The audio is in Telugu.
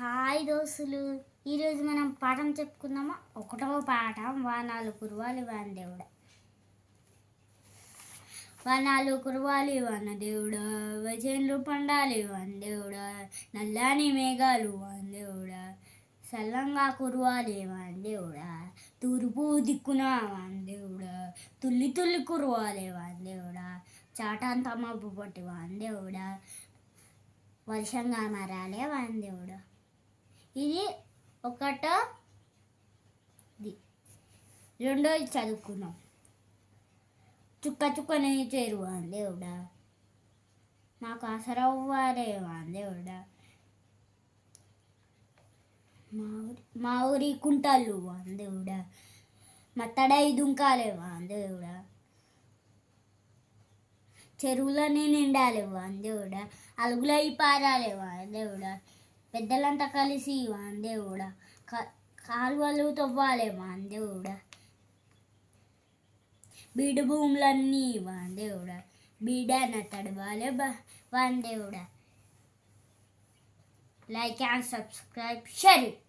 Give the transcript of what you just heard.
హాయ్ దోస్తులు, ఈరోజు మనం పాఠం చెప్పుకుందామా. ఒకటవ పాఠం, వానాలు కురవాలి వానదేవుడా. వానాలు కురవాలి వానదేవుడా, వచేన్లు పండాలి వానదేవుడా, నల్లని మేఘాలు వానదేవుడా, సల్లంగా కురవాలి వానదేవుడా, తూర్పు దిక్కున వానదేవుడా, తుల్లి తుల్లి కురవాలి వానదేవుడా, చాటంతా మబ్బు పట్టి వానదేవుడా, వర్షంగా మారాలే వానదేవుడా. ఇది ఒకటోది. రెండోది చదువుకున్నాం. చుక్క చుక్కని చేరు వానదేవుడా, నాకు ఆసరవ్వాలే వానదేవుడా, మా ఊరి కుంటలు వానదేవుడా, మత్తడై దుంకాలే వానదేవుడా, చెరువులని నిండాలి వానదేవుడా, అలుగులై పారాలే వానదేవుడా, పెద్దలంతా కలిసి వానదేవుడా, కాలువలు తవ్వాలి వానదేవుడా, బీడు భూములన్నీ వానదేవుడా, బీడన తడవాలి వానదేవుడా. Like and subscribe, share it.